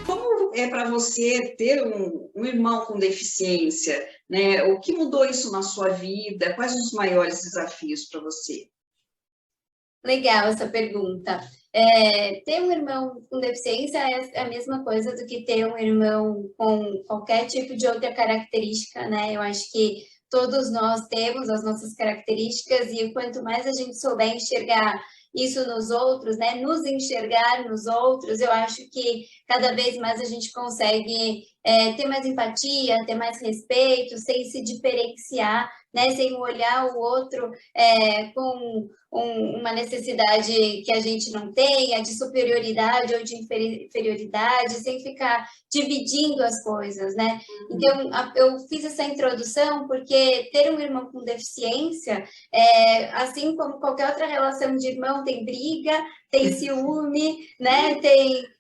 Como é para você ter um irmão com deficiência, né? O que mudou isso na sua vida? Quais os maiores desafios para você? Legal essa pergunta. Ter um irmão com deficiência é a mesma coisa do que ter um irmão com qualquer tipo de outra característica, né? Eu acho que todos nós temos as nossas características e quanto mais a gente souber enxergar isso nos outros, né? Nos enxergar nos outros, eu acho que cada vez mais a gente consegue ter mais empatia, ter mais respeito, sem se diferenciar, né? Sem olhar o outro com uma necessidade que a gente não tenha, de superioridade ou de inferioridade, sem ficar dividindo as coisas, né? Então, eu fiz essa introdução porque ter um irmão com deficiência, assim como qualquer outra relação de irmão, tem briga, tem ciúme, né?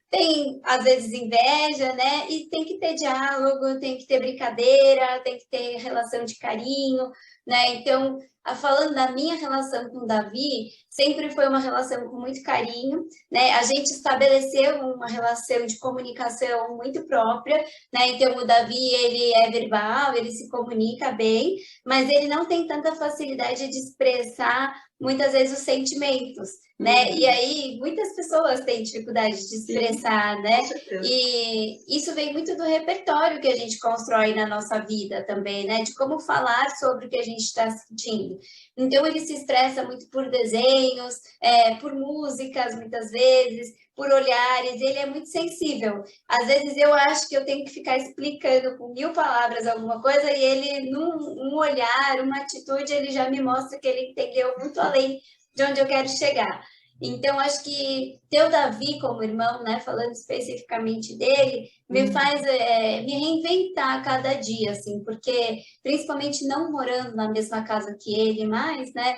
Tem, às vezes, inveja, né? E tem que ter diálogo, tem que ter brincadeira, tem que ter relação de carinho, né? Então, falando da minha relação com o Davi, sempre foi uma relação com muito carinho, né? A gente estabeleceu uma relação de comunicação muito própria, né? Então, o Davi, ele é verbal, ele se comunica bem, mas ele não tem tanta facilidade de expressar, muitas vezes, os sentimentos, né? E aí, muitas pessoas têm dificuldade de expressar, né? E isso vem muito do repertório que a gente constrói na nossa vida também, né? De como falar sobre o que a gente está sentindo. Então, ele se expressa muito por desenhos, por músicas, muitas vezes, por olhares, ele é muito sensível. Às vezes eu acho que eu tenho que ficar explicando com 1000 palavras alguma coisa e ele, num olhar, uma atitude, ele já me mostra que ele entendeu muito além de onde eu quero chegar. Então, acho que ter o Davi como irmão, né, falando especificamente dele, me faz me reinventar a cada dia, assim, porque principalmente não morando na mesma casa que ele mais, né,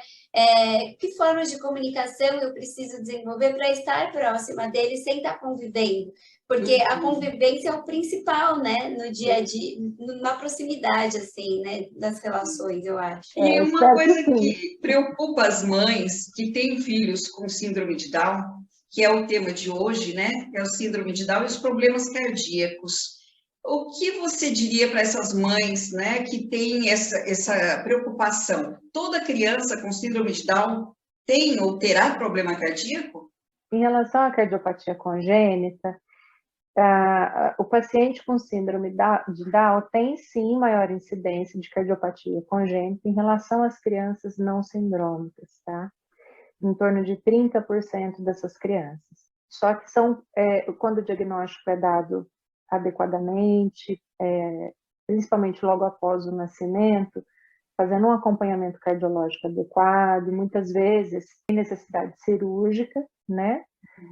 que formas de comunicação eu preciso desenvolver para estar próxima dele sem estar convivendo? Porque a convivência é o principal, né, no dia a dia, na proximidade, assim, né, das relações, eu acho. E uma coisa que preocupa as mães que têm filhos com síndrome de Down, que é o tema de hoje, né? É o síndrome de Down e os problemas cardíacos. O que você diria para essas mães, né, que têm essa preocupação? Toda criança com síndrome de Down tem ou terá problema cardíaco? Em relação à cardiopatia congênita, o paciente com síndrome de Down tem sim maior incidência de cardiopatia congênita em relação às crianças não sindrômicas, tá? Em torno de 30% dessas crianças. Só que quando o diagnóstico é dado adequadamente, principalmente logo após o nascimento, fazendo um acompanhamento cardiológico adequado, muitas vezes tem necessidade cirúrgica, né?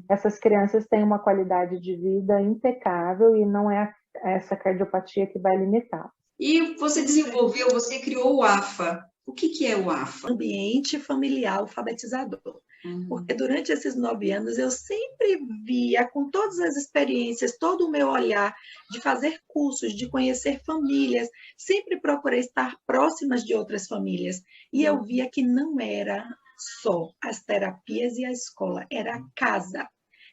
Essas crianças têm uma qualidade de vida impecável e não é essa cardiopatia que vai limitá-las. E você desenvolveu, você criou o AFA. O que é o AFA? Ambiente familiar alfabetizador. Porque durante esses 9 anos eu sempre via, com todas as experiências, todo o meu olhar de fazer cursos, de conhecer famílias, sempre procurei estar próximas de outras famílias. E eu via que não era só as terapias e a escola, era a casa.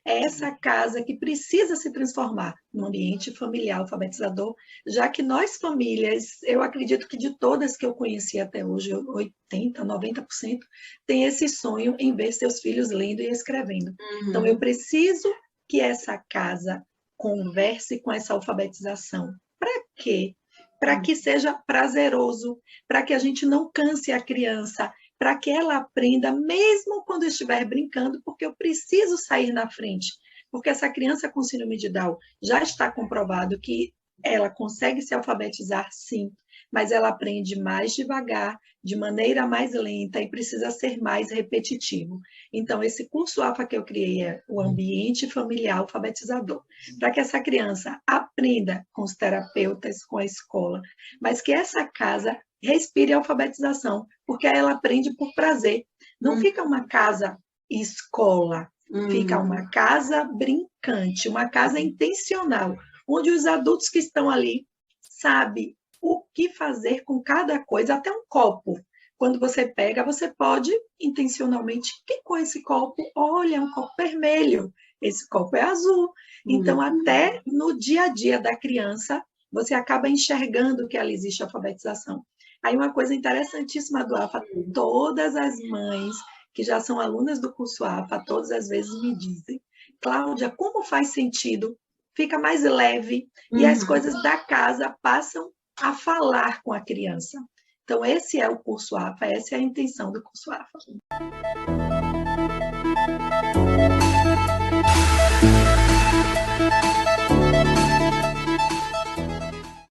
É essa casa que precisa se transformar no ambiente familiar alfabetizador, já que nós famílias, eu acredito que de todas que eu conheci até hoje, 80%, 90%, tem esse sonho em ver seus filhos lendo e escrevendo. Então, eu preciso que essa casa converse com essa alfabetização. Para quê? Para que seja prazeroso, para que a gente não canse a criança, para que ela aprenda mesmo quando estiver brincando, porque eu preciso sair na frente. Porque essa criança com síndrome de Down já está comprovado que ela consegue se alfabetizar, sim, mas ela aprende mais devagar, de maneira mais lenta e precisa ser mais repetitivo. Então, esse curso AFA que eu criei é o Ambiente Familiar Alfabetizador, para que essa criança aprenda com os terapeutas, com a escola, mas que essa casa respire a alfabetização, porque ela aprende por prazer. Não fica uma casa escola, fica uma casa brincante, uma casa intencional, onde os adultos que estão ali sabem o que fazer com cada coisa, até um copo. Quando você pega, você pode intencionalmente, que cor é esse copo? Olha, é um copo vermelho, esse copo é azul. Então, até no dia a dia da criança, você acaba enxergando que ali existe alfabetização. Aí uma coisa interessantíssima do AFA, todas as mães que já são alunas do curso AFA, todas as vezes me dizem, Cláudia, como faz sentido? Fica mais leve e as coisas da casa passam a falar com a criança. Então, esse é o curso AFA, essa é a intenção do curso AFA.